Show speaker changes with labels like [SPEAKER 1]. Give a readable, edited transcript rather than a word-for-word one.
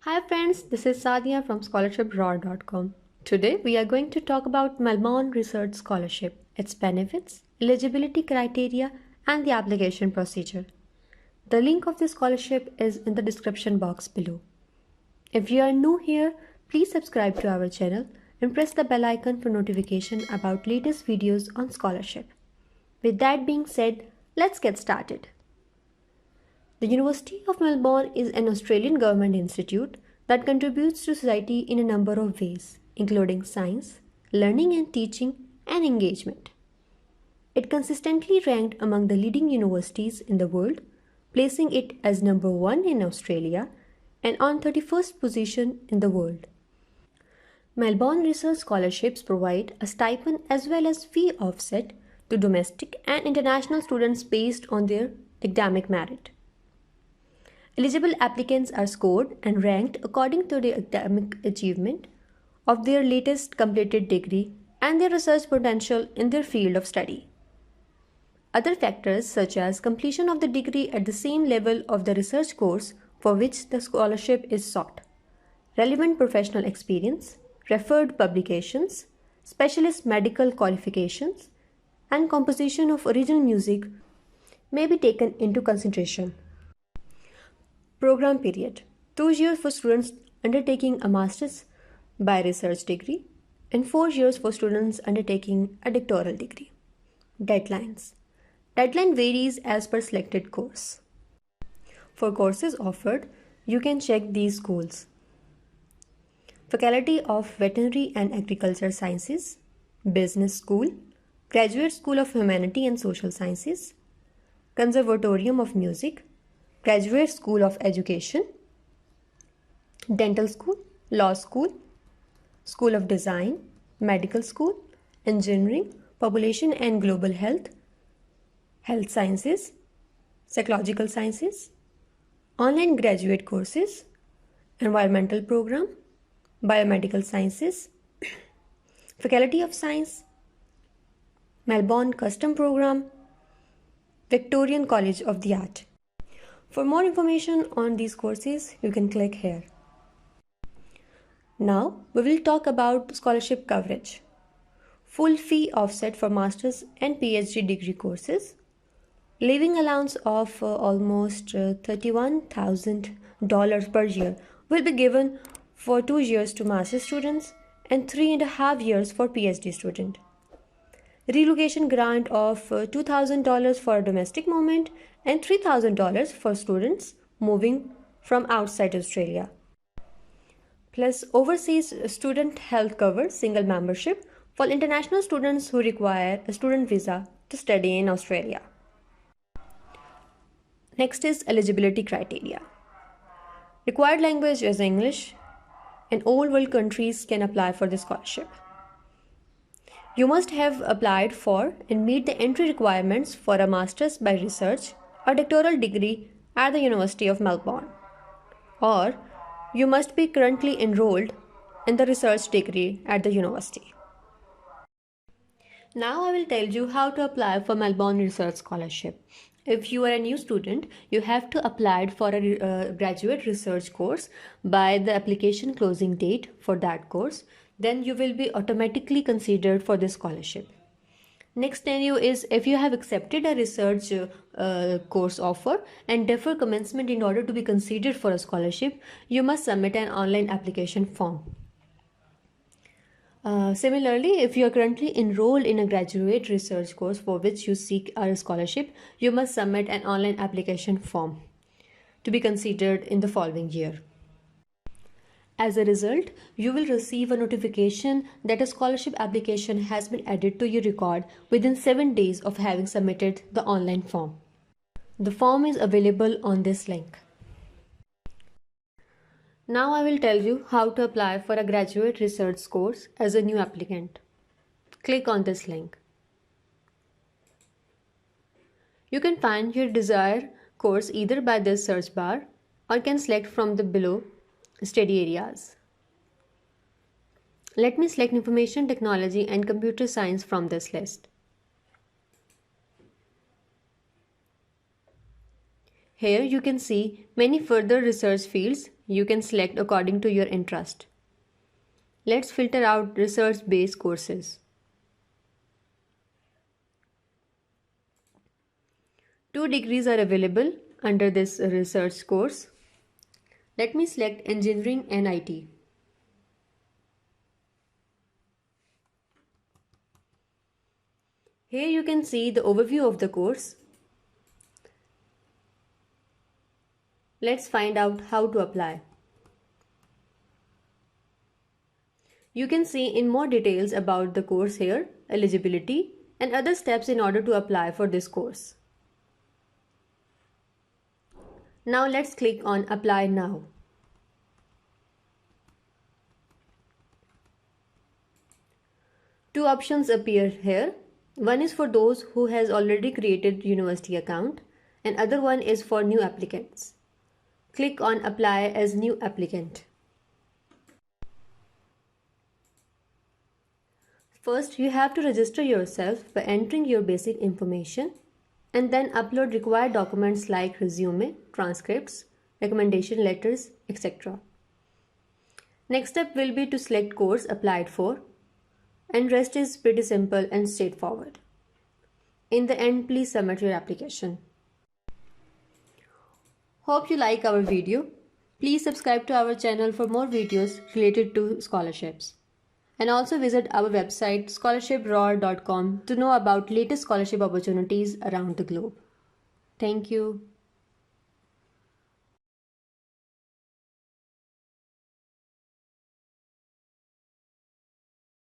[SPEAKER 1] Hi friends, this is Sadia from scholarship.com. Today we are going to talk about Melbourne Research Scholarship, its benefits, eligibility criteria, and the application procedure. The link of this scholarship is in the description box below. If you are new here, please subscribe to our channel and press the bell icon for notification about latest videos on scholarship. With that being said, let's get started. The University of Melbourne is an Australian government institute that contributes to society in a number of ways, including science, learning and teaching, and engagement. It consistently ranked among the leading universities in the world, placing it as number 1 in Australia and on 31st position in the world. Melbourne Research Scholarships provide a stipend as well as fee offset to domestic and international students based on their academic merit. Eligible applicants are scored and ranked according to the academic achievement of their latest completed degree and their research potential in their field of study. Other factors such as completion of the degree at the same level of the research course for which the scholarship is sought, relevant professional experience, referred publications, specialist medical qualifications, and composition of original music may be taken into consideration. Program period 2 years for students undertaking a master's by research degree and 4 years for students undertaking a doctoral degree. Deadlines. Deadline varies as per selected course. For courses offered, you can check these goals. Faculty of Veterinary and Agriculture Sciences, Business School, Graduate School of Humanity and Social Sciences, Conservatorium of Music, Graduate School of Education, Dental School, Law School, School of Design, Medical School, Engineering, Population and Global Health, Health Sciences, Psychological Sciences, Online Graduate Courses, Environmental Program, Biomedical Sciences, Faculty of Science, Melbourne Custom Program, Victorian College of the Art. For more information on these courses, you can click here. Now, we will talk about scholarship coverage. Full fee offset for master's and PhD degree courses. Living allowance of almost $31,000 per year will be given for 2 years to master's students and 3.5 years for PhD student. Relocation grant of $2,000 for a domestic movement and $3,000 for students moving from outside Australia. Plus overseas student health cover single membership for international students who require a student visa to study in Australia. Next is eligibility criteria. Required language is English and all world countries can apply for this scholarship. You must have applied for and meet the entry requirements for a master's by research or doctoral degree at the University of Melbourne, or you must be currently enrolled in the research degree at the university. Now I will tell you how to apply for Melbourne Research Scholarship. If you are a new student, you have to apply for a graduate research course by the application closing date for that course. Then you will be automatically considered for this scholarship. Next scenario is if you have accepted a research course offer and defer commencement in order to be considered for a scholarship, you must submit an online application form. Similarly, if you are currently enrolled in a graduate research course for which you seek a scholarship, you must submit an online application form to be considered in the following year. As a result, you will receive a notification that a scholarship application has been added to your record within 7 days of having submitted the online form. The form is available on this link. Now I will tell you how to apply for a graduate research course as a new applicant. Click on this link. You can find your desired course either by this search bar or can select from the below study areas. Let me select Information Technology and Computer Science from this list. Here you can see many further research fields you can select according to your interest. Let's filter out research-based courses. 2 degrees are available under this research course. Let me select Engineering and IT. Here you can see the overview of the course. Let's find out how to apply. You can see in more details about the course here, eligibility, and other steps in order to apply for this course. Now let's click on Apply Now. Two options appear here. One is for those who has already created university account and other one is for new applicants. Click on Apply as New Applicant. First, you have to register yourself by entering your basic information and then upload required documents like resume, transcripts, recommendation letters, etc. Next step will be to select course applied for, and rest is pretty simple and straightforward. In the end, please submit your application. Hope you like our video. Please subscribe to our channel for more videos related to scholarships. And also visit our website scholarshiprawr.com to know about latest scholarship opportunities around the globe. Thank you.